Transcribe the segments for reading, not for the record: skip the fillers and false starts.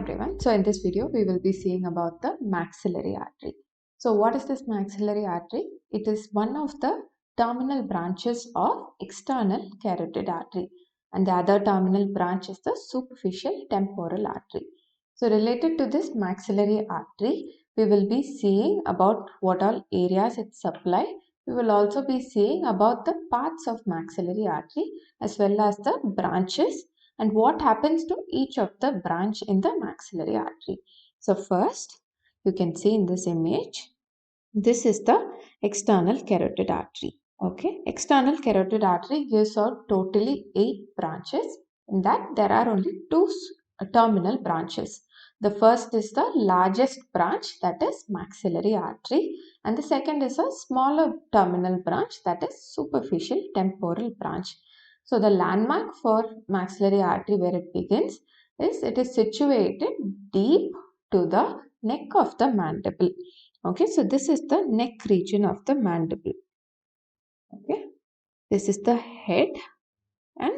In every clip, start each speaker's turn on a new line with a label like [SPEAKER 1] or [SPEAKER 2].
[SPEAKER 1] everyone. So in this video, we will be seeing about the maxillary artery. So what is this maxillary artery? It is one of the terminal branches of external carotid artery, and the other terminal branch is the superficial temporal artery. So related to this maxillary artery, we will be seeing about what all areas it supply. We will also be seeing about the parts of maxillary artery as well as the branches and what happens to each of the branch in the maxillary artery. So first, you can see in this image, this is the external carotid artery. Okay, external carotid artery gives out totally 8 branches. In that, there are only 2 terminal branches. The first is the largest branch, that is maxillary artery, and the second is a smaller terminal branch, that is superficial temporal branch. So the landmark for maxillary artery where it begins is it is situated deep to the neck of the mandible. Okay, so this is the neck region of the mandible. Okay, this is the head and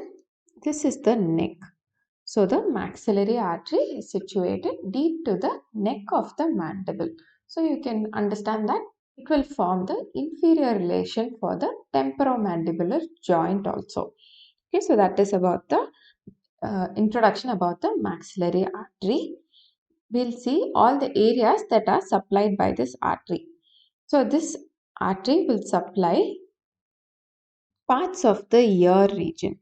[SPEAKER 1] this is the neck. So the maxillary artery is situated deep to the neck of the mandible. So you can understand that it will form the inferior relation for the temporomandibular joint also. Okay, so that is about the introduction about the maxillary artery. We'll see all the areas that are supplied by this artery. So this artery will supply parts of the ear region.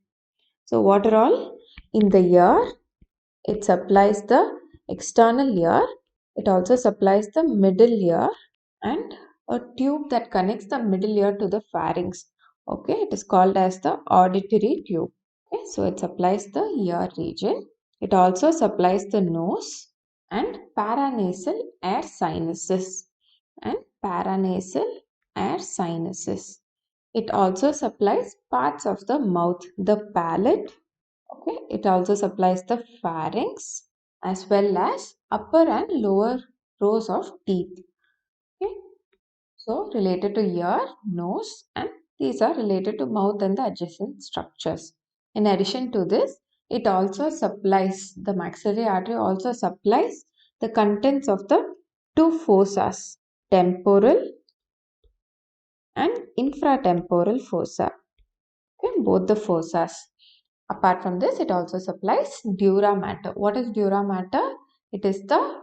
[SPEAKER 1] So what are all? In the ear, it supplies the external ear. It also supplies the middle ear and a tube that connects the middle ear to the pharynx. Okay, it is called as the auditory tube. Okay, so it supplies the ear region. It also supplies the nose and paranasal air sinuses It also supplies parts of the mouth, the palate. Okay, it also supplies the pharynx as well as upper and lower rows of teeth. Okay, so related to ear, nose, and these are related to mouth and the adjacent structures. In addition to this, it also supplies, the maxillary artery also supplies the contents of the 2 fossas, temporal and infratemporal fossa. Okay, both the fossas. Apart from this, it also supplies dura mater. What is dura mater? It is the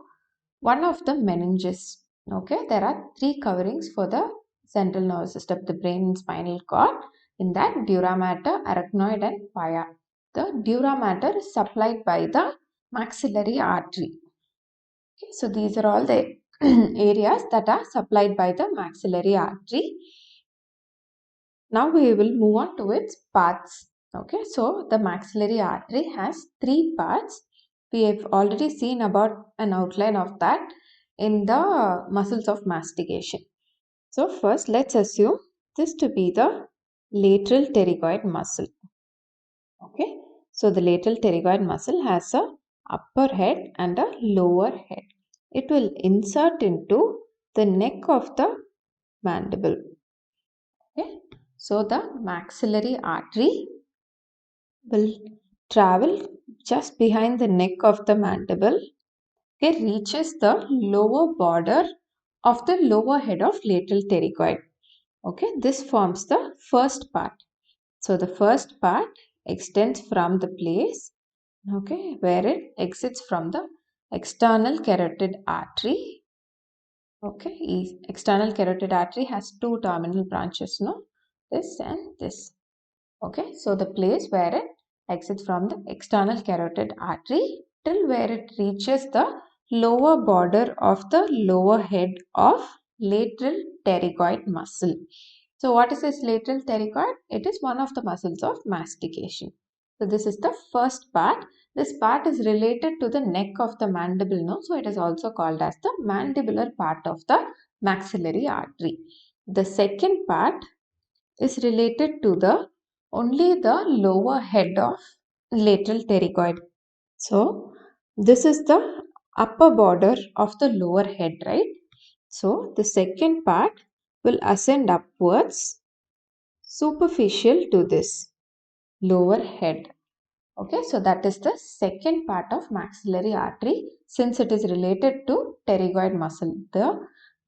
[SPEAKER 1] one of the meninges. Okay, there are 3 coverings for the central nervous system, the brain and spinal cord. In that, dura mater, arachnoid, and pia. The dura mater is supplied by the maxillary artery. Okay, so these are all the areas that are supplied by the maxillary artery. Now we will move on to its parts. Okay, so the maxillary artery has 3 parts. We have already seen about an outline of that in the muscles of mastication. So first let's assume this to be the lateral pterygoid muscle. Okay, so the lateral pterygoid muscle has a upper head and a lower head. It will insert into the neck of the mandible. Okay, so the maxillary artery will travel just behind the neck of the mandible. It reaches the lower border of the lower head of lateral pterygoid. Okay, this forms the first part. So the first part extends from the place, okay, where it exits from the external carotid artery. Okay, external carotid artery has 2 terminal branches, no? This and this. Okay, so the place where it exits from the external carotid artery till where it reaches the lower border of the lower head of lateral pterygoid muscle. So what is this lateral pterygoid? It is one of the muscles of mastication. So this is the first part. This part is related to the neck of the mandible, no? So it is also called as the mandibular part of the maxillary artery. The second part is related to the only the lower head of lateral pterygoid. So this is the upper border of the lower head, right? So the second part will ascend upwards superficial to this lower head. Okay, so that is the second part of maxillary artery since it is related to pterygoid muscle, the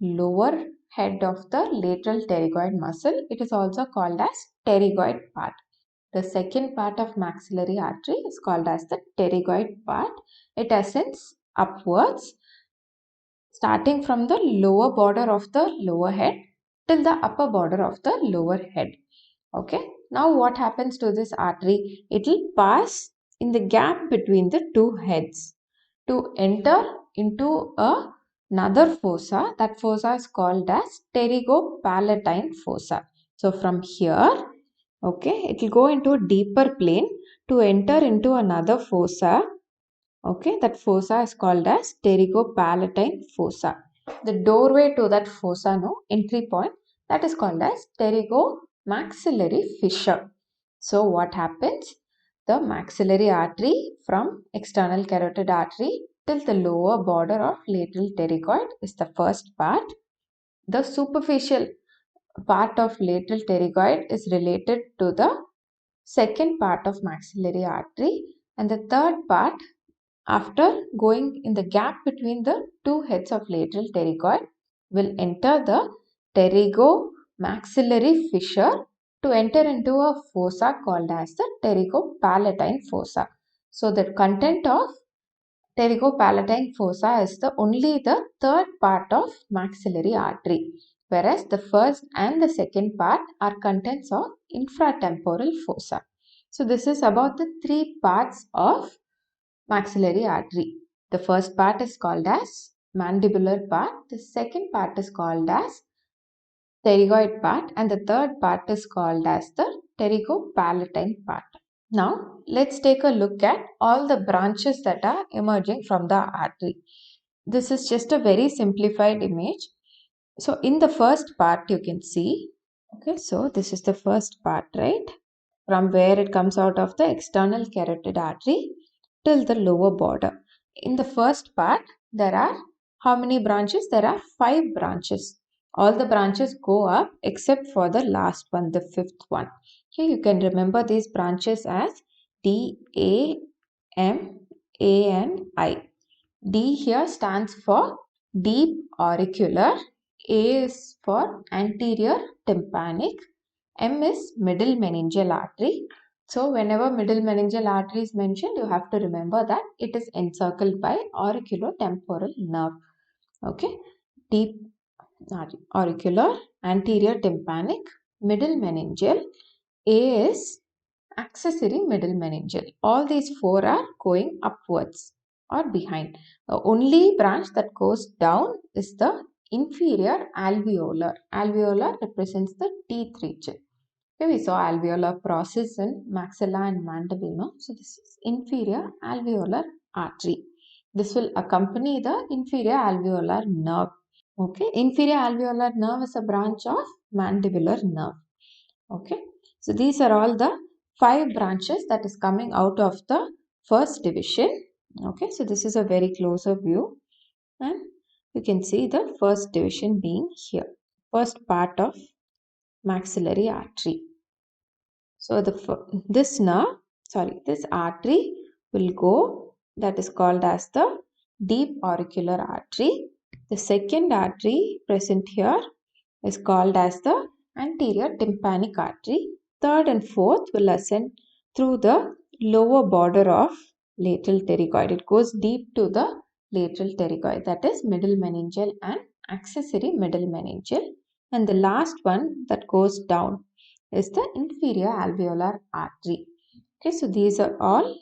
[SPEAKER 1] lower head of the lateral pterygoid muscle. It is also called as pterygoid part. The second part of maxillary artery is called as the pterygoid part. It ascends upwards starting from the lower border of the lower head till the upper border of the lower head. Okay, now what happens to this artery? It will pass in the gap between the two heads to enter into another fossa. That fossa is called as pterygopalatine fossa. So from here, okay, it will go into a deeper plane to enter into another fossa. Okay, that fossa is called as pterygopalatine fossa. The doorway to that fossa, no, entry point, that is called as pterygomaxillary fissure. So what happens? The maxillary artery from external carotid artery till the lower border of lateral pterygoid is the first part. The superficial part of lateral pterygoid is related to the second part of maxillary artery, and the third part, after going in the gap between the two heads of lateral pterygoid, will enter the pterygomaxillary fissure to enter into a fossa called as the pterygopalatine fossa. So the content of pterygopalatine fossa is only the third part of maxillary artery, whereas the first and the second part are contents of infratemporal fossa. So this is about the three parts of maxillary artery. The first part is called as mandibular part, the second part is called as pterygoid part, and the third part is called as the pterygopalatine part. Now let's take a look at all the branches that are emerging from the artery. This is just a very simplified image. So in the first part you can see, okay, so this is the first part, right? From where it comes out of the external carotid artery till the lower border. In the first part, there are how many branches? There are 5 branches. All the branches go up except for the last one, the fifth one. Here you can remember these branches as D, A, M, A and I. D here stands for deep auricular, A is for anterior tympanic, M is middle meningeal artery. So whenever middle meningeal artery is mentioned, you have to remember that it is encircled by auriculotemporal nerve. Okay, deep auricular, anterior tympanic, middle meningeal, A is accessory middle meningeal. All these 4 are going upwards or behind. The only branch that goes down is the inferior alveolar. Alveolar represents the teeth region. Okay, we saw alveolar process in maxilla and mandible. No? So this is inferior alveolar artery. This will accompany the inferior alveolar nerve. Okay, inferior alveolar nerve is a branch of mandibular nerve. Okay, so these are all the 5 branches that is coming out of the first division. Okay, so this is a very closer view, and you can see the first division being here, first part of maxillary artery. So this artery will go, that is called as the deep auricular artery. The second artery present here is called as the anterior tympanic artery. Third and fourth will ascend through the lower border of lateral pterygoid. It goes deep to the lateral pterygoid, that is middle meningeal and accessory middle meningeal. And the last one that goes down is the inferior alveolar artery. Okay, so these are all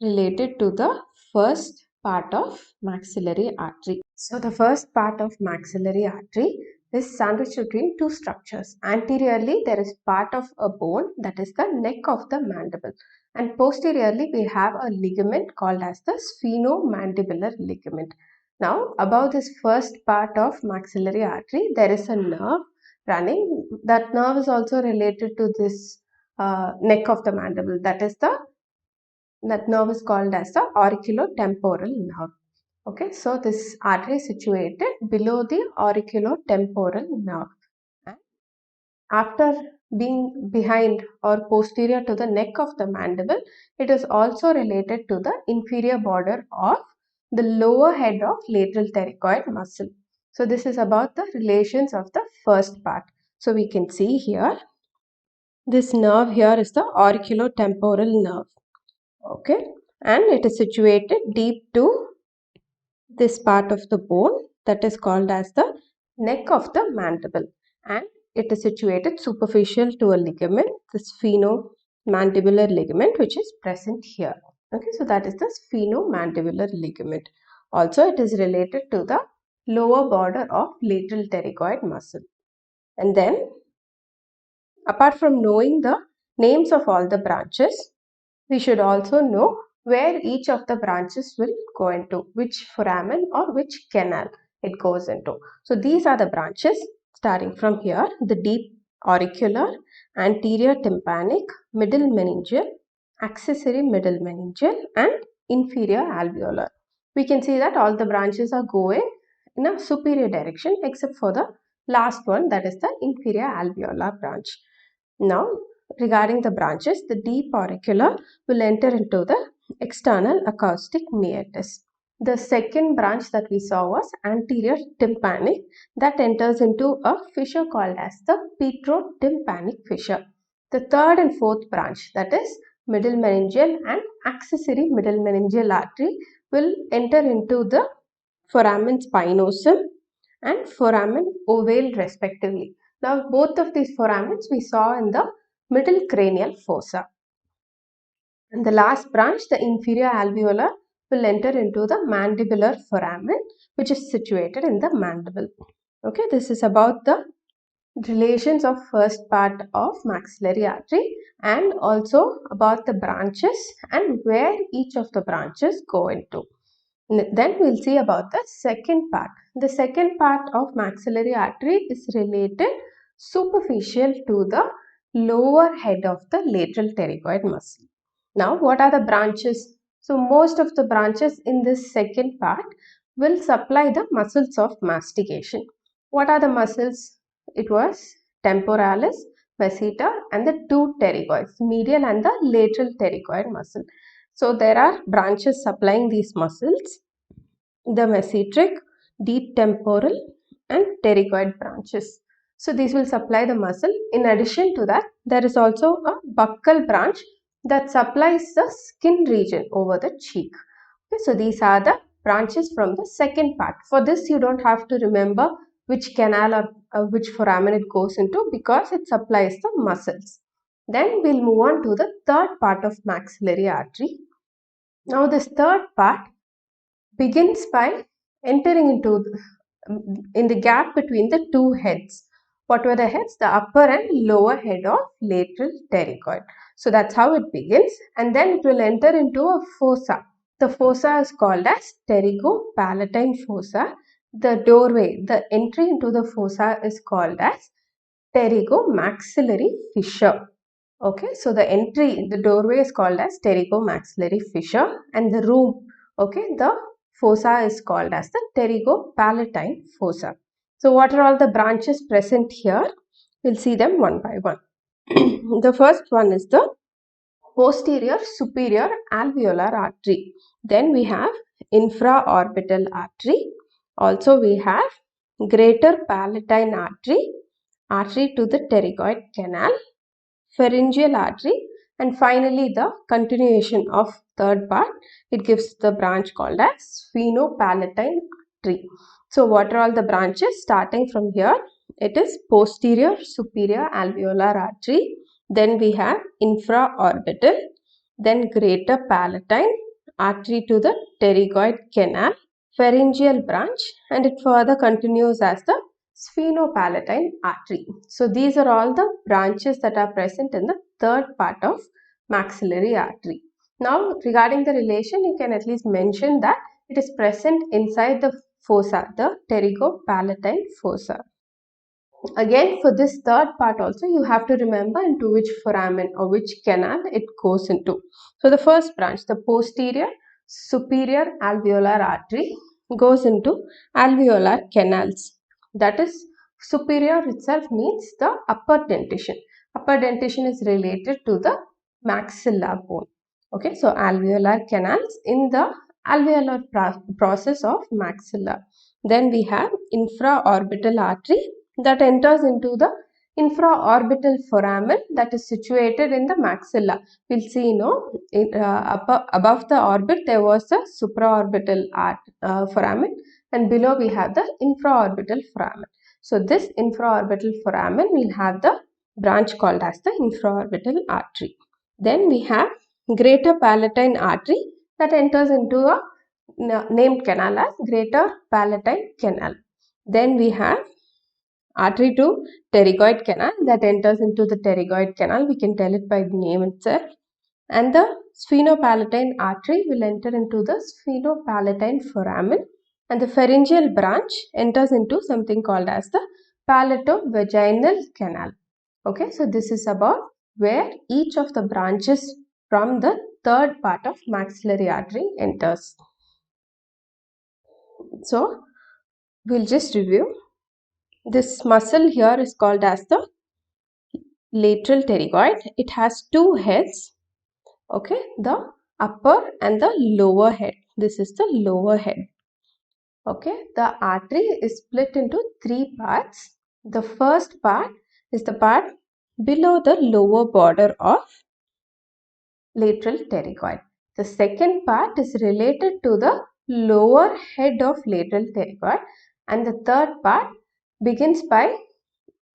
[SPEAKER 1] related to the first part of maxillary artery. So the first part of maxillary artery is sandwiched between two structures. Anteriorly, there is part of a bone, that is the neck of the mandible, and posteriorly we have a ligament called as the sphenomandibular ligament. Now above this first part of maxillary artery, there is a nerve running. That nerve is also related to this neck of the mandible, that nerve is called as the auriculotemporal nerve. Okay, so this artery is situated below the auriculotemporal nerve. And after being behind or posterior to the neck of the mandible, it is also related to the inferior border of the lower head of lateral pterygoid muscle. So this is about the relations of the first part. So we can see here, this nerve here is the auriculotemporal nerve. Okay, and it is situated deep to this part of the bone that is called as the neck of the mandible, and it is situated superficial to a ligament, the sphenomandibular ligament, which is present here. Okay, so that is the sphenomandibular ligament. Also, it is related to the lower border of lateral pterygoid muscle. And then, apart from knowing the names of all the branches, we should also know where each of the branches will go into, which foramen or which canal it goes into. So these are the branches starting from here: the deep auricular, anterior tympanic, middle meningeal, accessory middle meningeal, and inferior alveolar. We can see that all the branches are going in a superior direction except for the last one, that is the inferior alveolar branch. Now, regarding the branches, the deep auricular will enter into the external acoustic meatus. The second branch that we saw was anterior tympanic, that enters into a fissure called as the petrotympanic fissure. The third and fourth branch, that is middle meningeal and accessory middle meningeal artery, will enter into the foramen spinosum and foramen ovale respectively. Now both of these foramens we saw in the middle cranial fossa. And the last branch, the inferior alveolar, will enter into the mandibular foramen, which is situated in the mandible. Okay, this is about the relations of first part of maxillary artery and also about the branches and where each of the branches go into. Then we'll see about the second part. The second part of maxillary artery is related superficial to the lower head of the lateral pterygoid muscle. Now, what are the branches? So, most of the branches in this second part will supply the muscles of mastication. What are the muscles? It was temporalis, masseter, and the two pterygoids, medial and the lateral pterygoid muscle. So, there are branches supplying these muscles: the mesenteric, deep temporal, and pterygoid branches. So these will supply the muscle. In addition to that, there is also a buccal branch that supplies the skin region over the cheek. Okay, so these are the branches from the second part. For this, you don't have to remember which canal or which foramen it goes into, because it supplies the muscles. Then we'll move on to the third part of maxillary artery. Now this third part begins by entering into in the gap between the two heads. What were the heads? The upper and lower head of lateral pterygoid. So that's how it begins, and then it will enter into a fossa. The fossa is called as pterygopalatine fossa. The doorway, the entry into the fossa is called as pterygomaxillary fissure. Okay, so the entry, the doorway is called as pterygomaxillary fissure, and the room, okay, the fossa is called as the pterygopalatine fossa. So what are all the branches present here? We'll see them one by one. The first one is the posterior superior alveolar artery. Then we have infraorbital artery. Also we have greater palatine artery, artery to the pterygoid canal, pharyngeal artery, and finally the continuation of third part, it gives the branch called as sphenopalatine artery. So what are all the branches starting from here? It is posterior superior alveolar artery, then we have infraorbital, then greater palatine, artery to the pterygoid canal, pharyngeal branch, and it further continues as the sphenopalatine artery. So these are all the branches that are present in the third part of maxillary artery. Now regarding the relation, you can at least mention that it is present inside the fossa, the pterygopalatine fossa. Again, for this third part also, you have to remember into which foramen or which canal it goes into. So the first branch, the posterior superior alveolar artery, goes into alveolar canals. That is, superior itself means the upper dentition. Upper dentition is related to the maxilla bone. Okay, so alveolar canals in the alveolar process of maxilla. Then we have infraorbital artery that enters into the infraorbital foramen that is situated in the maxilla. We'll see, above the orbit there was a supraorbital foramen, and below we have the infraorbital foramen. So this infraorbital foramen will have the branch called as the infraorbital artery. Then we have greater palatine artery that enters into a named canal as greater palatine canal. Then we have artery to pterygoid canal that enters into the pterygoid canal. We can tell it by the name itself. And the sphenopalatine artery will enter into the sphenopalatine foramen, and the pharyngeal branch enters into something called as the palatovaginal canal. Okay, so this is about where each of the branches from the third part of maxillary artery enters. So we'll just review. This muscle here is called as the lateral pterygoid. It has two heads. Okay, the upper and the lower head. This is the lower head. Okay, the artery is split into three parts. The first part is the part below the lower border of lateral pterygoid. The second part is related to the lower head of lateral pterygoid, and the third part begins by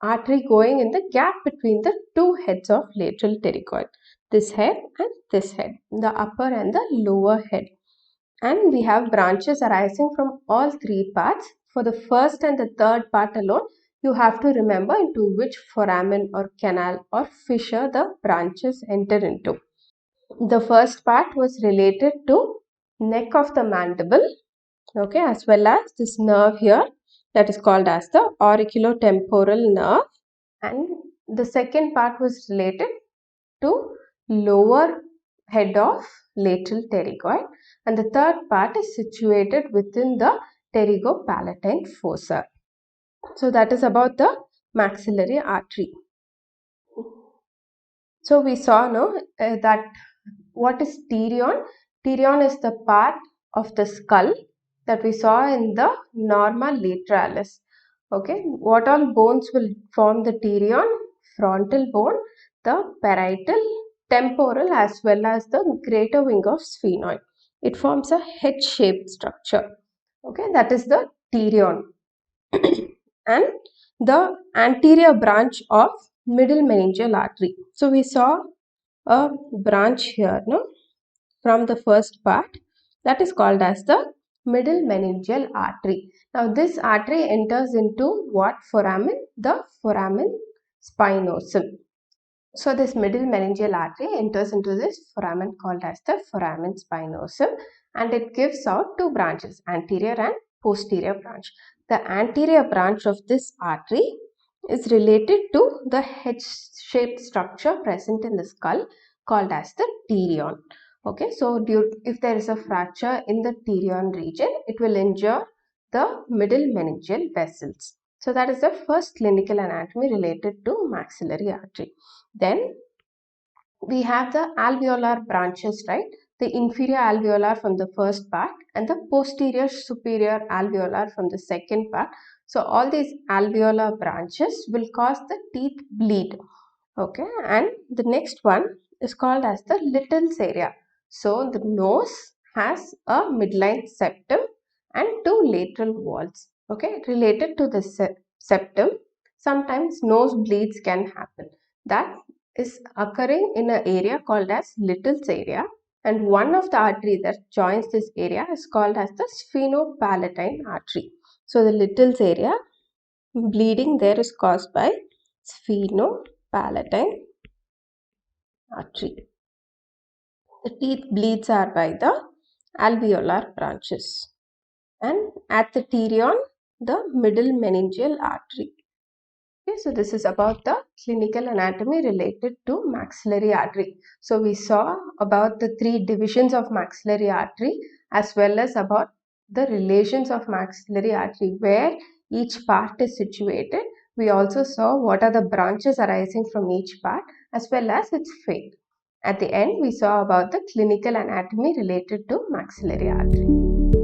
[SPEAKER 1] artery going in the gap between the two heads of lateral pterygoid, this head and this head, the upper and the lower head. And we have branches arising from all three parts. For the first and the third part alone, you have to remember into which foramen or canal or fissure the branches enter into. The first part was related to neck of the mandible, okay, as well as this nerve here that is called as the auriculotemporal nerve. And the second part was related to lower head of lateral pterygoid, and the third part is situated within the pterygopalatine fossa. So that is about the maxillary artery. So we saw that what is pterion? Pterion is the part of the skull that we saw in the norma lateralis. Okay, what all bones will form the pterion? Frontal bone, the parietal, temporal, as well as the greater wing of sphenoid. It forms a head-shaped structure. Okay, that is the pterion. And the anterior branch of middle meningeal artery. So we saw a branch here, from the first part that is called as the middle meningeal artery. Now this artery enters into what foramen? The foramen spinosum. So this middle meningeal artery enters into this foramen called as the foramen spinosum, and it gives out two branches, anterior and posterior branch. The anterior branch of this artery is related to the head-shaped structure present in the skull called as the pterion. Okay, so if there is a fracture in the pterion region, it will injure the middle meningeal vessels. So that is the first clinical anatomy related to maxillary artery. Then we have the alveolar branches, right? The inferior alveolar from the first part and the posterior superior alveolar from the second part. So all these alveolar branches will cause the teeth bleed. Okay, and the next one is called as the Little's area. So the nose has a midline septum and two lateral walls. Okay, related to the septum, sometimes nosebleeds can happen. That is occurring in an area called as Little's area, and one of the artery that joins this area is called as the sphenopalatine artery. So the Little's area, bleeding there is caused by sphenopalatine artery. The teeth bleeds are by the alveolar branches, and at the pterion, the middle meningeal artery. Okay, so this is about the clinical anatomy related to maxillary artery. So we saw about the three divisions of maxillary artery as well as about the relations of maxillary artery, where each part is situated. We also saw what are the branches arising from each part as well as its fate. At the end, we saw about the clinical anatomy related to maxillary artery.